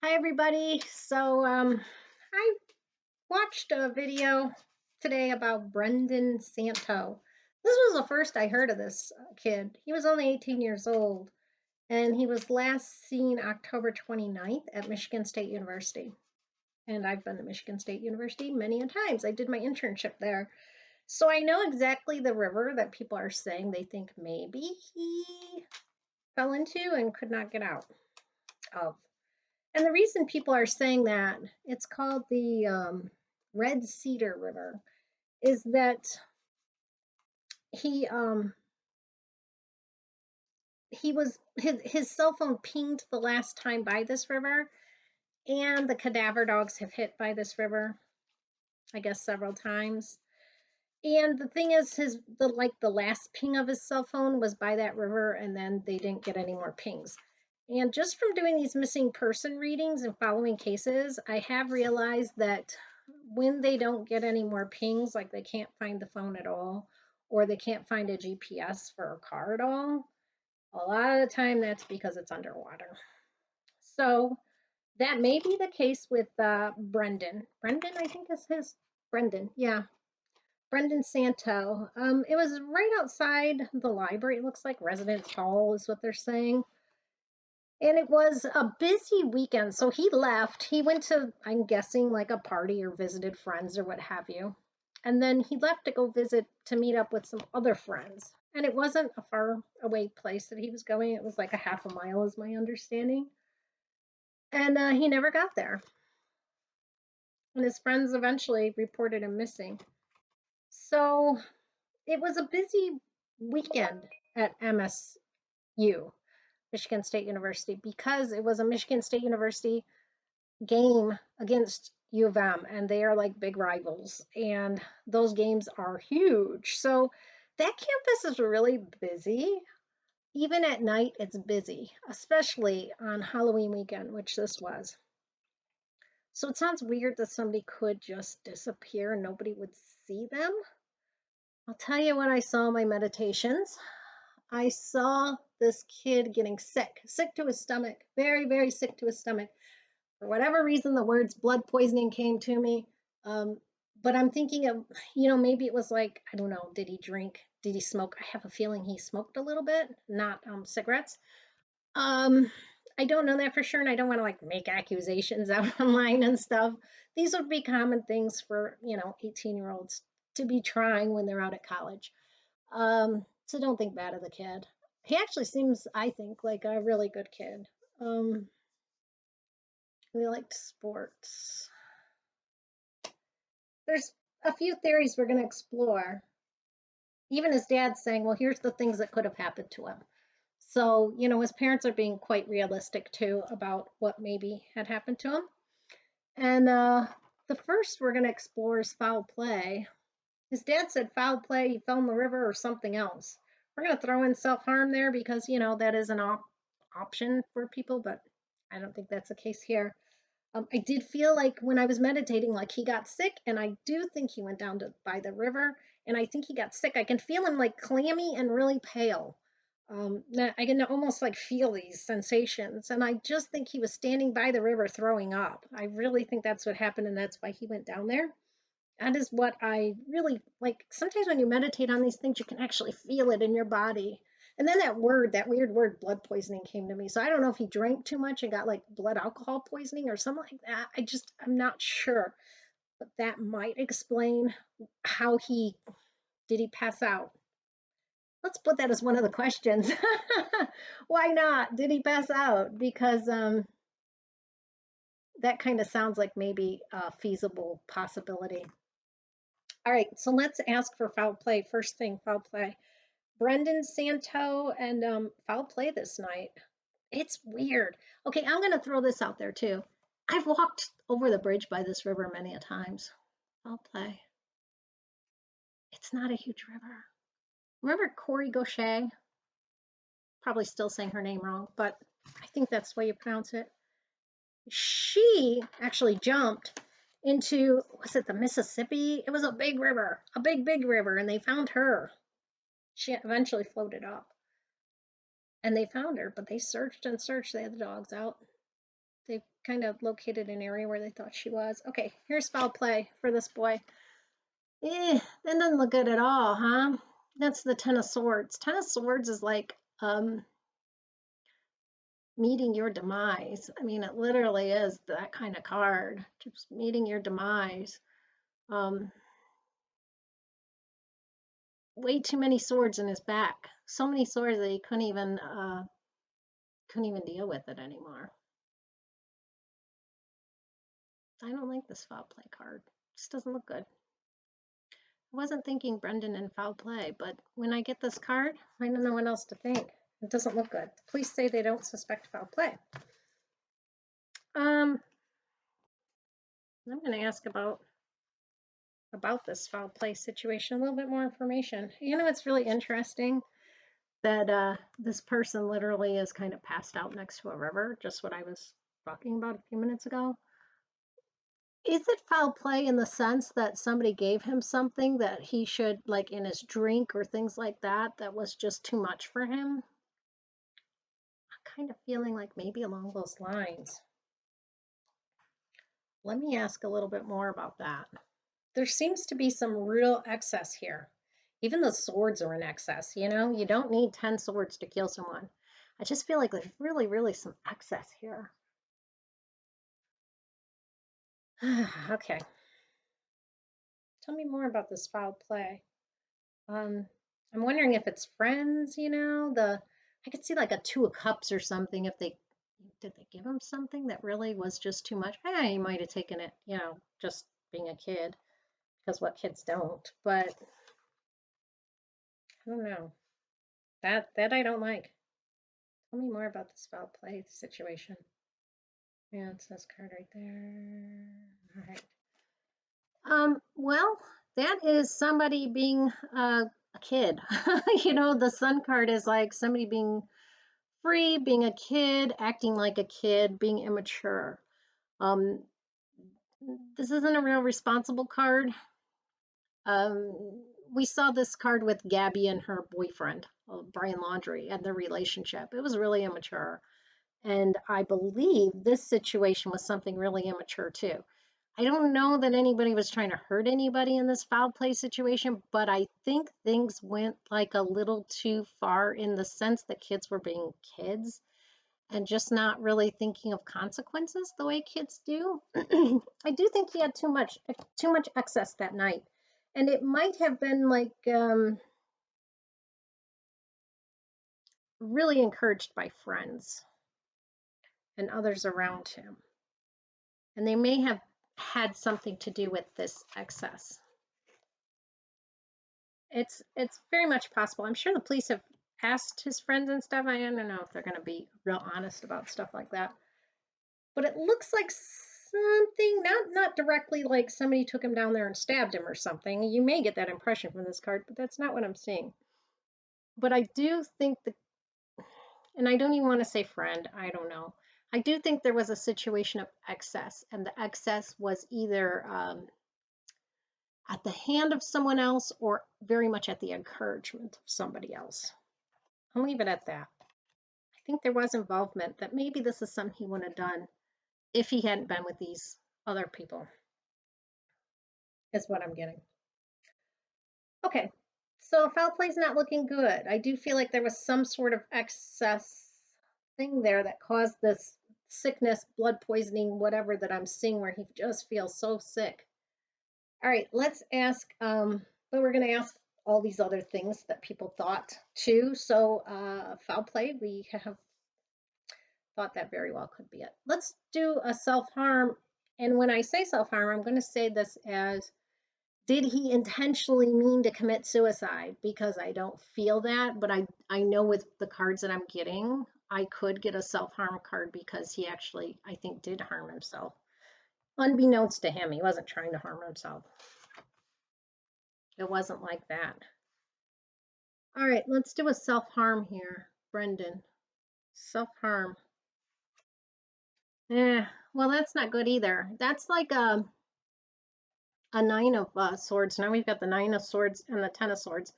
Hi everybody. I watched a video today about Brendan Santo. This was the first I heard of this kid. He was only 18 years old and he was last seen October 29th at Michigan State University. And I've been to Michigan State University many a times. I did my internship there. So I know exactly the river that people are saying they think maybe he fell into and could not get out of. And the reason people are saying that it's called the Red Cedar River is that he um, his cell phone pinged the last time by this river, and the cadaver dogs have hit by this river, I guess several times. And the thing is, the last ping of his cell phone was by that river, and then they didn't get any more pings. And just from doing these missing person readings and following cases, I have realized that when they don't get any more pings, like they can't find the phone at all, or they can't find a GPS for a car at all, a lot of the time that's because it's underwater. So that may be the case with Brendan. Brendan, I think is his Brendan. Yeah, Brendan Santo. It was right outside the library. It looks like Residence Hall is what they're saying. And it was a busy weekend. So he left. He went to, I'm guessing, like a party or visited friends or what have you. And then he left to go visit to meet up with some other friends. And it wasn't a far away place that he was going. It was like a half a mile, is my understanding. And he never got there. And his friends eventually reported him missing. So it was a busy weekend at MSU, Michigan State University, because it was a Michigan State University game against U of M, and they are like big rivals, and those games are huge. So that campus is really busy. Even at night, it's busy, especially on Halloween weekend, which this was. So it sounds weird that somebody could just disappear and nobody would see them. I'll tell you what I saw in my meditations. I saw this kid getting sick, sick to his stomach, very, very sick to his stomach. For whatever reason, the words blood poisoning came to me. Um, but I'm thinking of, maybe it was like, I don't know, did he drink? Did he smoke? I have a feeling he smoked a little bit, not cigarettes. Um, I don't know that for sure, and I don't want to like make accusations out online and stuff. These would be common things for 18-year-olds to be trying when they're out at college. So don't think bad of the kid. He actually seems, I think, like a really good kid. Um, he liked sports. There's a few theories we're going to explore. Even his dad's saying, well, here's the things that could have happened to him. So, his parents are being quite realistic too about what maybe had happened to him. And the first we're going to explore is foul play. His dad said foul play, he fell in the river, or something else. We're going to throw in self harm there because, that is an option for people, but I don't think that's the case here. I did feel like when I was meditating, like he got sick, and I do think he went down to by the river, and I think he got sick. I can feel him like clammy and really pale. I can almost like feel these sensations, and I just think he was standing by the river throwing up. I really think that's what happened, and that's why he went down there. That is what I really like. Sometimes when you meditate on these things, you can actually feel it in your body. And then that weird word, blood poisoning, came to me. So I don't know if he drank too much and got like blood alcohol poisoning or something like that. I'm not sure. But that might explain how he pass out. Let's put that as one of the questions. Why not? Did he pass out? Because that kind of sounds like maybe a feasible possibility. All right, so let's ask for foul play. First thing, foul play. Brendan Santo and foul play this night. It's weird. Okay, I'm going to throw this out there too. I've walked over the bridge by this river many a times. Foul play. It's not a huge river. Remember Corey Gaucher? Probably still saying her name wrong, but I think that's the way you pronounce it. She actually jumped into, was it the Mississippi? It was a big river, a big, big river, and they found her. She eventually floated up and they found her, but they searched and searched. They had the dogs out. They've kind of located an area where they thought she was. Okay, here's foul play for this boy. That doesn't look good at all, huh? That's the Ten of Swords. Ten of Swords is like meeting your demise. I mean, it literally is that kind of card. Just meeting your demise. Way too many swords in his back. So many swords that he couldn't even deal with it anymore. I don't like this foul play card. It just doesn't look good. I wasn't thinking Brendan in foul play, but when I get this card, I don't know what else to think. It doesn't look good. Please say they don't suspect foul play. I'm going to ask about this foul play situation, a little bit more information. You know, it's really interesting that this person literally is kind of passed out next to a river, just what I was talking about a few minutes ago. Is it foul play in the sense that somebody gave him something that he should, like in his drink or things like that, that was just too much for him? I'm kind of feeling like maybe along those lines. Let me ask a little bit more about that. There seems to be some real excess here. Even the swords are in excess, you know? You don't need 10 swords to kill someone. I just feel like there's really, really some excess here. Okay. Tell me more about this foul play. I'm wondering if it's friends, you know, I could see like a Two of Cups or something. If did they give him something that really was just too much? He might have taken it, you know, just being a kid, because what kids don't. But I don't know. That I don't like. Tell me more about this foul play situation. Yeah, it's this card right there. All right. Well, that is somebody being a kid. You know, the Sun card is like somebody being free, being a kid, acting like a kid, being immature. Um, this isn't a real responsible card. We saw this card with Gabby and her boyfriend, Brian Laundrie, and their relationship. It was really immature. And I believe this situation was something really immature too. I don't know that anybody was trying to hurt anybody in this foul play situation, but I think things went like a little too far in the sense that kids were being kids and just not really thinking of consequences the way kids do. I do think he had too much excess that night. And it might have been like really encouraged by friends and others around him. And they may have had something to do with this excess. It's very much possible. I'm sure the police have asked his friends and stuff. I don't know if they're going to be real honest about stuff like that. But it looks like something, not directly like somebody took him down there and stabbed him or something. You may get that impression from this card, but that's not what I'm seeing. But I do think and I don't even want to say friend, I don't know. I do think there was a situation of excess, and the excess was either at the hand of someone else or very much at the encouragement of somebody else. I'll leave it at that. I think there was involvement that maybe this is something he wouldn't have done if he hadn't been with these other people, is what I'm getting. Okay, so foul play's not looking good. I do feel like there was some sort of excess thing there that caused this sickness, blood poisoning, whatever that I'm seeing where he just feels so sick. All right, let's ask, but we're going to ask all these other things that people thought too. So foul play, we have thought that very well could be it. Let's do a self-harm. And when I say self-harm, I'm going to say this as, did he intentionally mean to commit suicide? Because I don't feel that, but I know with the cards that I'm getting, I could get a self-harm card because he actually, I think, did harm himself. Unbeknownst to him, he wasn't trying to harm himself. It wasn't like that. All right, let's do a self-harm here, Brendan. Self-harm. Well, that's not good either. That's like a Nine of Swords. Now we've got the Nine of Swords and the Ten of Swords.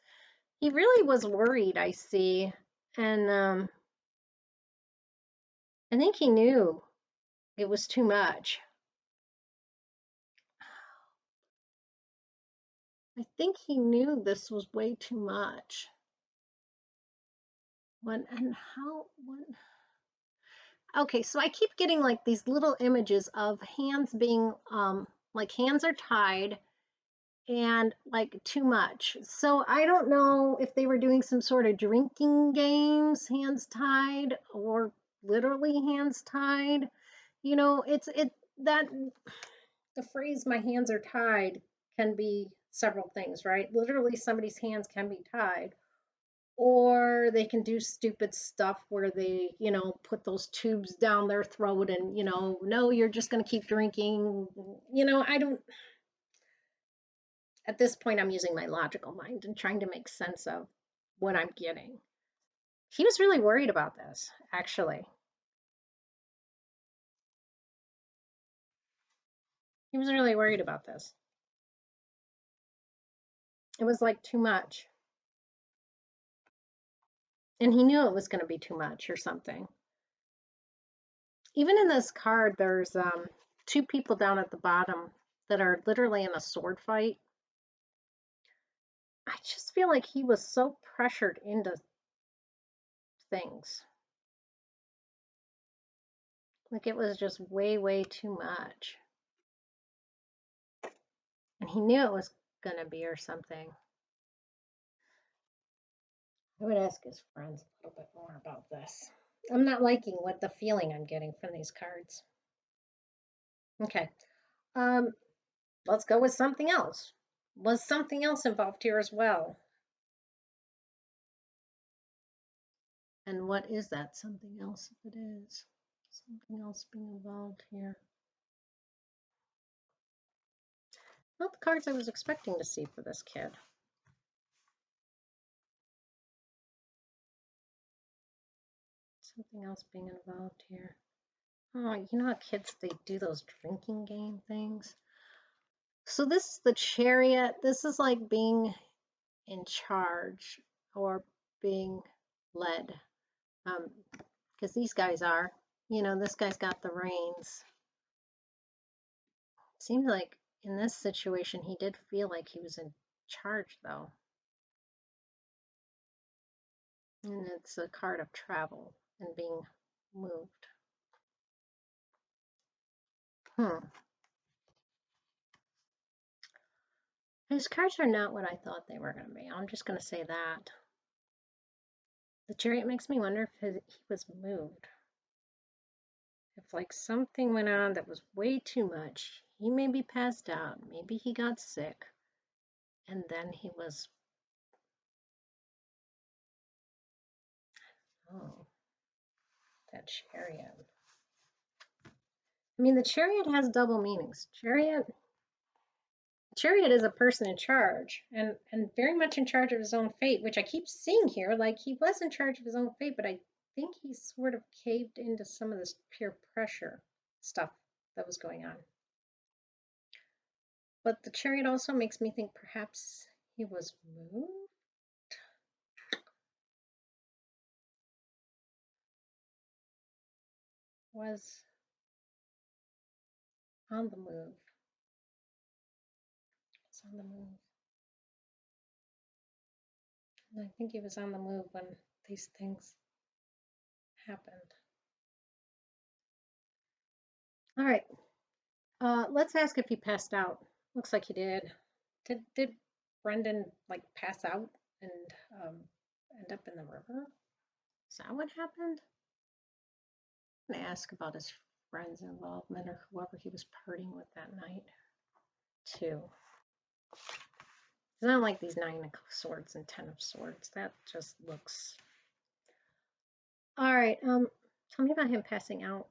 He really was worried, I see. And I think he knew It was too much. I think he knew this was way too much. When and how when Okay, so I keep getting like these little images of hands being like hands are tied and like too much. So I don't know if they were doing some sort of drinking games, hands tied, or literally hands tied. You know, it that the phrase my hands are tied can be several things, right? Literally somebody's hands can be tied, or they can do stupid stuff where they, put those tubes down their throat and, no, you're just going to keep drinking. I don't, at this point, I'm using my logical mind and trying to make sense of what I'm getting. He was really worried about this, actually. He was really worried about this. It was like too much. And he knew it was going to be too much or something. Even in this card, there's two people down at the bottom that are literally in a sword fight. I just feel like he was so pressured into things. Like it was just way, way too much. And he knew it was going to be or something. I would ask his friends a little bit more about this. I'm not liking what the feeling I'm getting from these cards. Okay. Um, let's go with something else. Was something else involved here as well? And what is that something else if it is? Something else being involved here. Not the cards I was expecting to see for this kid. Something else being involved here. Oh, you know how kids, they do those drinking game things? So this is the Chariot. This is like being in charge or being led. Because these guys are, this guy's got the reins. Seems like in this situation, he did feel like he was in charge, though. And it's a card of travel and being moved. His cards are not what I thought they were going to be. I'm just going to say that. The Chariot makes me wonder if he was moved. If like something went on that was way too much, he maybe passed out, maybe he got sick, and then he was, oh, that Chariot. I mean, the Chariot has double meanings. Chariot is a person in charge and very much in charge of his own fate, which I keep seeing here. Like he was in charge of his own fate, but I think he sort of caved into some of this peer pressure stuff that was going on. But the Chariot also makes me think perhaps he was moved. Was on the move. Was on the move. And I think he was on the move when these things happened. All right. Let's ask if he passed out. Looks like he did. Did Brendan like pass out and end up in the river? Is that what happened? I'm gonna ask about his friend's involvement or whoever he was partying with that night, too. It's not like these 9 of swords and 10 of swords. That just looks. All right. Tell me about him passing out.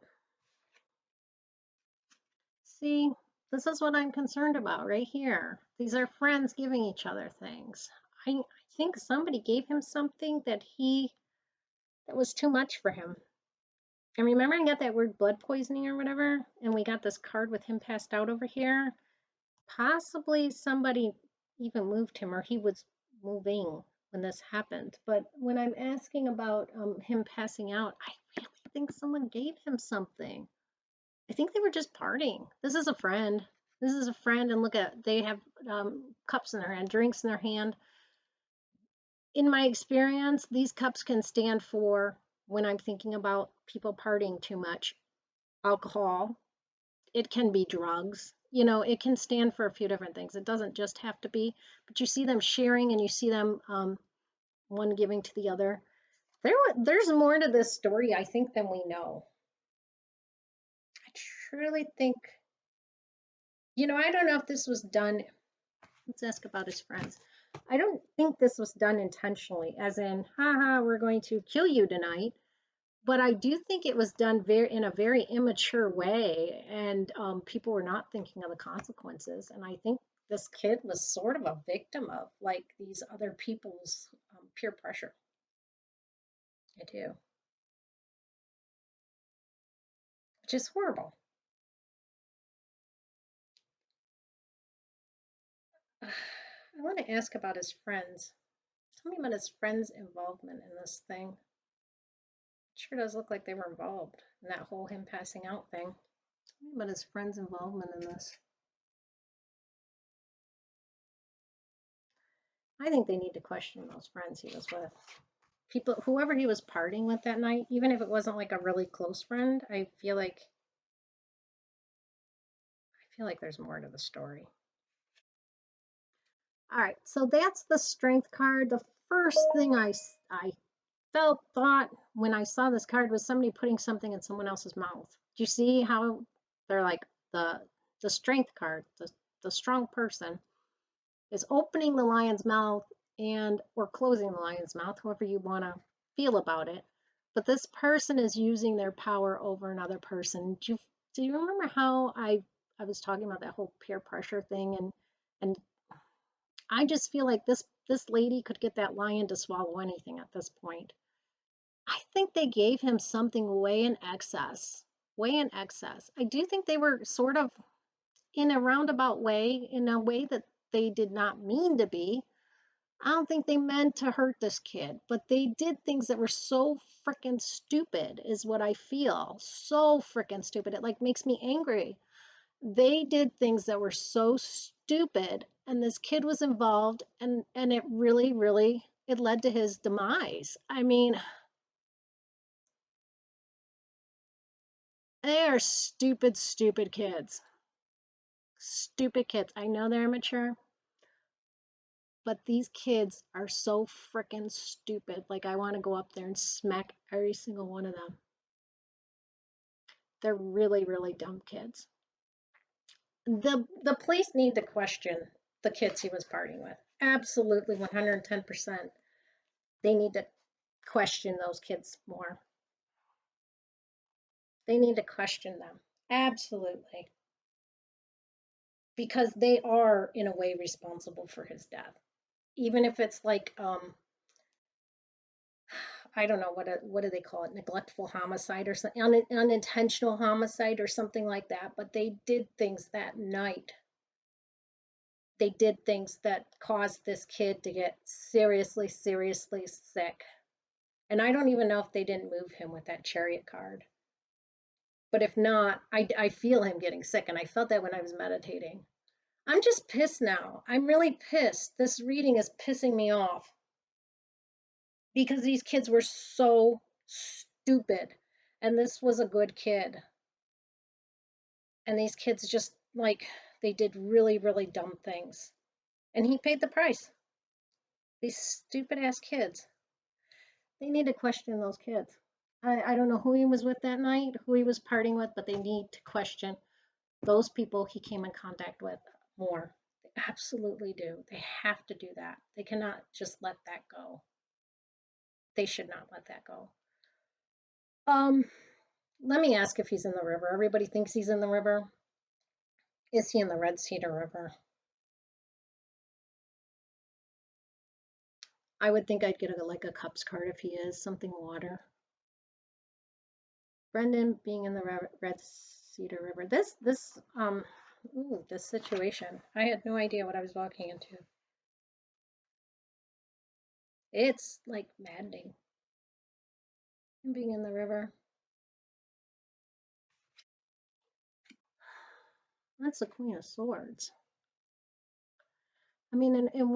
See, this is what I'm concerned about right here. These are friends giving each other things. I think somebody gave him something that was too much for him. And remember I got that word blood poisoning or whatever, and we got this card with him passed out over here. Possibly somebody even moved him, or he was moving when this happened. But when I'm asking about him passing out, I really think someone gave him something. I think they were just partying. This is a friend. This is a friend, and look at they have cups in their hand, drinks in their hand. In my experience, these cups can stand for when I'm thinking about people partying too much, alcohol. It can be drugs. You know, it can stand for a few different things. It doesn't just have to be, but you see them sharing and you see them one giving to the other. There's more to this story, I think, than we know. I truly think, I don't know if this was done. Let's ask about his friends. I don't think this was done intentionally, as in, haha, we're going to kill you tonight. But I do think it was done in a very immature way, and people were not thinking of the consequences. And I think this kid was sort of a victim of like these other people's peer pressure. I do, which is horrible. I want to ask about his friends. Tell me about his friends' involvement in this thing. It sure does look like they were involved in that whole him passing out thing. Tell me about his friends' involvement in this. I think they need to question those friends he was with. People, whoever he was partying with that night, even if it wasn't like a really close friend, I feel like there's more to the story. All right, so that's the strength card. The first thing I thought when I saw this card was somebody putting something in someone else's mouth. Do you see how they're like the strength card, the strong person is opening the lion's mouth and or closing the lion's mouth, however you want to feel about it. But this person is using their power over another person. Do you remember how I was talking about that whole peer pressure thing, and I just feel like this lady could get that lion to swallow anything at this point. I think they gave him something way in excess. Way in excess. I do think they were sort of in a roundabout way, in a way that they did not mean to be. I don't think they meant to hurt this kid, but they did things that were so freaking stupid, is what I feel. So freaking stupid. It like makes me angry. They did things that were so stupid, and this kid was involved, and it really, really it led to his demise. I mean, they are stupid, stupid kids. Stupid kids. I know they're immature, but these kids are so freaking stupid. Like, I want to go up there and smack every single one of them. They're really, really dumb kids. The police need to question the kids he was partying with. Absolutely 110%. They need to question those kids more. They need to question them. Absolutely. Because they are in a way responsible for his death. Even if it's like I don't know what do they call it, neglectful homicide or something, unintentional homicide or something like that. But they did things that night. They did things that caused this kid to get seriously, seriously sick. And I don't even know if they didn't move him with that chariot card. But if not, I feel him getting sick, and I felt that when I was meditating. I'm just pissed now. I'm really pissed. This reading is pissing me off because these kids were so stupid, and this was a good kid. And these kids just like they did really, really dumb things. And he paid the price. These stupid ass kids. They need to question those kids. I don't know who he was with that night, who he was partying with, but they need to question those people he came in contact with more. They absolutely do. They have to do that. They cannot just let that go. They should not let that go. Um, Let me ask if he's in the river. Everybody thinks he's in the river. Is he in the Red Cedar River? I would think I'd get like a cups card if he is something water. Brendan being in the Red Cedar River. This situation. I had no idea what I was walking into. It's like maddening. Him being in the river. That's the Queen of Swords. I mean, in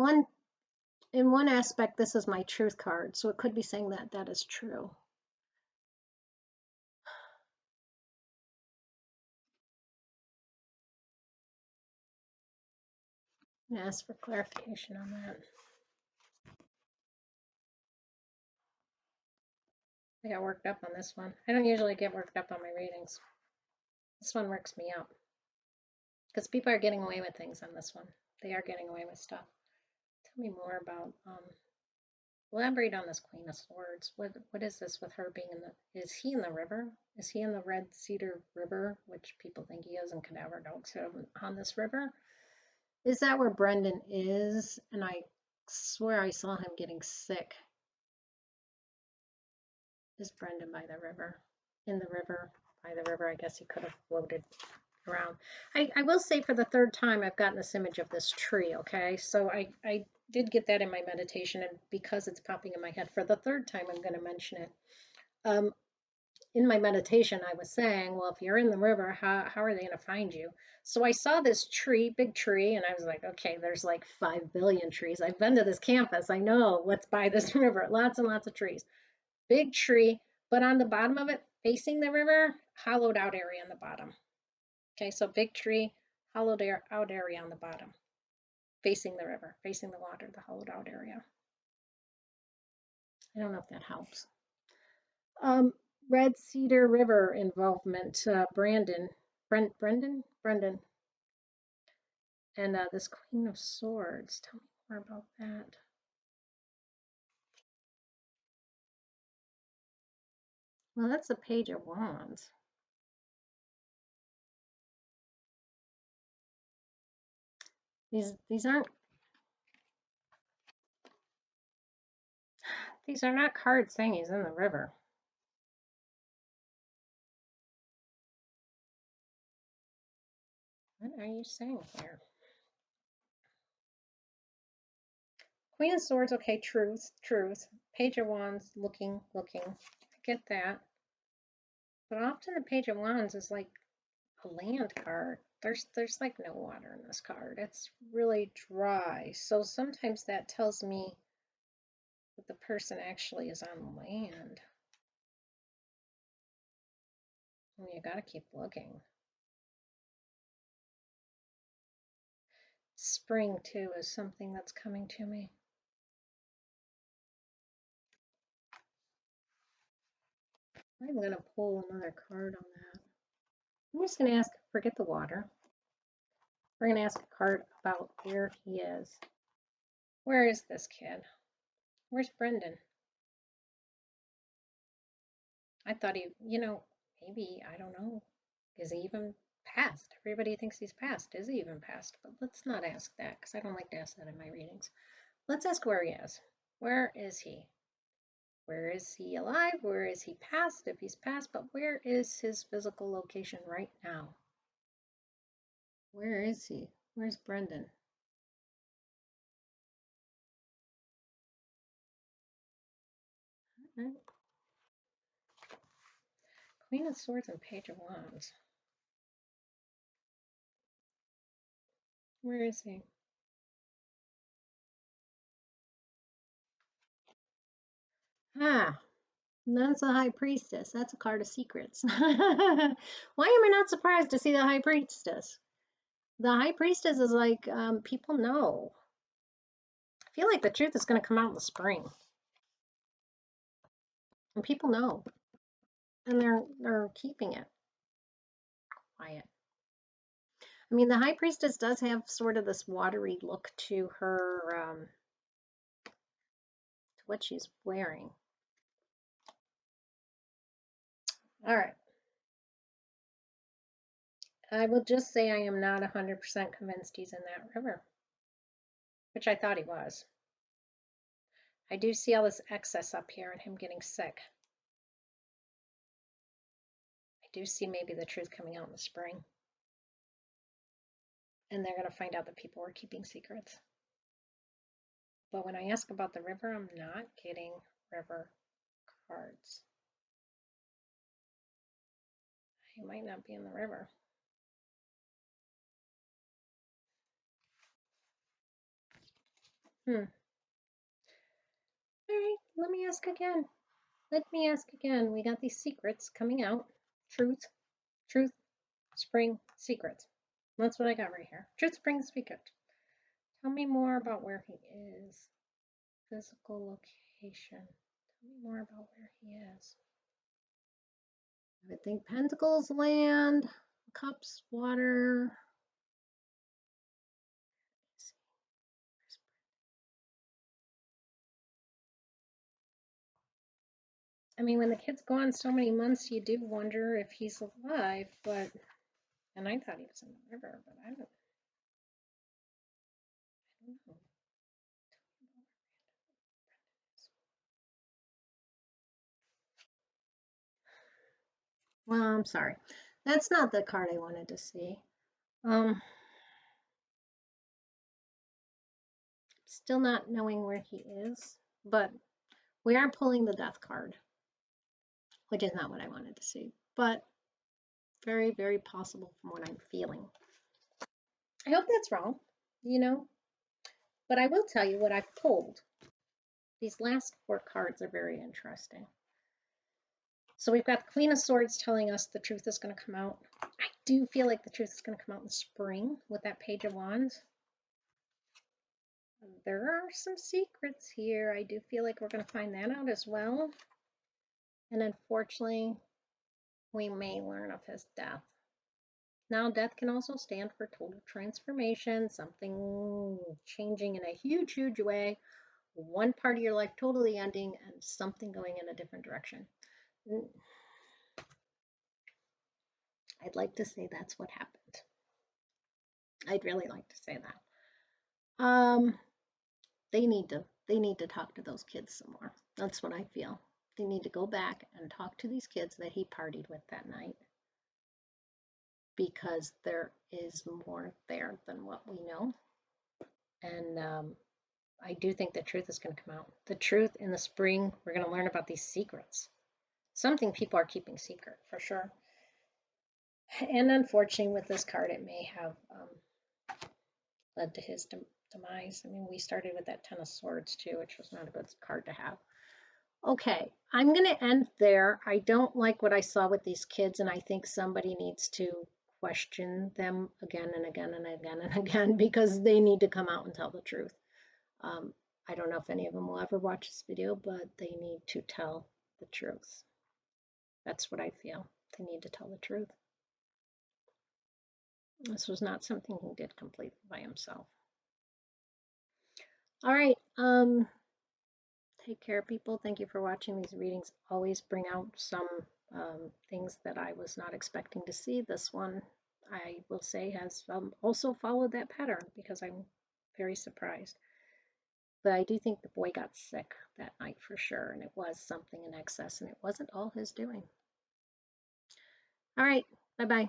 one aspect, this is my truth card, so it could be saying that that is true. I'm gonna ask for clarification on that. I got worked up on this one. I don't usually get worked up on my readings. This one works me up because people are getting away with things on this one. They are getting away with stuff. Tell me more about elaborate on this Queen of Swords. What is this with her being in the? Is he in the river? Is he in the Red Cedar River, which people think he is, and cadaver dogs on this river? Is that where Brendan is? And I swear I saw him getting sick. Is Brendan by the river? In the river? By the river? I guess he could have floated around. I will say for the third time I've gotten this image of this tree, okay? So I did get that in my meditation, and because it's popping in my head for the third time, I'm going to mention it. In my meditation, I was saying, well, if you're in the river, how are they going to find you? So I saw this tree, big tree, and I was like, okay, there's like 5 billion trees. I've been to this campus. I know what's by this river. Lots and lots of trees. Big tree, but on the bottom of it, facing the river, hollowed out area on the bottom. Okay, so big tree, hollowed out area on the bottom, facing the river, facing the water, the hollowed out area. I don't know if that helps. Red Cedar River involvement, Brendan, and this Queen of Swords. Tell me more about that. Well, that's the Page of Wands. These aren't. These are not cards saying he's in the river. What are you saying here? Queen of Swords, okay, truth. Page of Wands, looking. I get that. But often the Page of Wands is like a land card. There's like no water in this card. It's really dry. So sometimes that tells me that the person actually is on land. And you gotta keep looking. Spring too is something that's coming to me. I'm gonna pull another card on that. I'm just gonna ask, forget the water. We're gonna ask a card about where he is. Where is this kid? Where's Brendan? I thought he, maybe, I don't know. Is he even passed? Everybody thinks he's passed. Is he even passed? But let's not ask that because I don't like to ask that in my readings. Let's ask where he is. Where is he? Where is he alive? Where is he passed? If he's passed, but where is his physical location right now? Where is he? Where's Brendan? Right. Queen of Swords and Page of Wands. Where is he? Ah, that's the High Priestess. That's a card of secrets. Why am I not surprised to see the High Priestess? The High Priestess is like, people know. I feel like the truth is going to come out in the spring. And people know. And they're keeping it quiet. I mean, the High Priestess does have sort of this watery look to her, to what she's wearing. All right. I will just say I am not 100% convinced he's in that river, which I thought he was. I do see all this excess up here and him getting sick. I do see maybe the truth coming out in the spring. And they're going to find out that people were keeping secrets. But when I ask about the river, I'm not getting river cards. He might not be in the river. Hmm. All right, let me ask again. Let me ask again. We got these secrets coming out. Truth, truth, spring, secrets. That's what I got right here. Truth, spring, secret. Tell me more about where he is. Physical location. Tell me more about where he is. I would think Pentacles, land, cups, water. I mean, when the kid's gone so many months, you do wonder if he's alive, but, and I thought he was in the river, but I don't know. Well, I'm sorry. That's not the card I wanted to see. Still not knowing where he is, but we are pulling the death card, which is not what I wanted to see, but very, very possible from what I'm feeling. I hope that's wrong, you know, but I will tell you what I've pulled. These last 4 cards are very interesting. So we've got the Queen of Swords telling us the truth is going to come out. I do feel like the truth is going to come out in spring with that Page of Wands. There are some secrets here. I do feel like we're going to find that out as well. And unfortunately, we may learn of his death. Now, death can also stand for total transformation, something changing in a huge, huge way, one part of your life totally ending, and something going in a different direction. I'd like to say that's what happened. I'd really like to say that. They need to talk to those kids some more. That's what I feel. They need to go back and talk to these kids that he partied with that night, because there is more there than what we know. And I do think the truth is going to come out. The truth in the spring, we're going to learn about these secrets. Something people are keeping secret for sure. And unfortunately, with this card, it may have led to his demise. I mean, we started with that Ten of Swords too, which was not a good card to have. Okay, I'm going to end there. I don't like what I saw with these kids, and I think somebody needs to question them again and again and again and again, because they need to come out and tell the truth. I don't know if any of them will ever watch this video, but they need to tell the truth. That's what I feel. They need to tell the truth. This was not something he did completely by himself. All right. Take care, people. Thank you for watching. These readings always bring out some things that I was not expecting to see. This one, I will say, has also followed that pattern, because I'm very surprised. But I do think the boy got sick that night for sure, and it was something in excess, and it wasn't all his doing. All right. Bye-bye.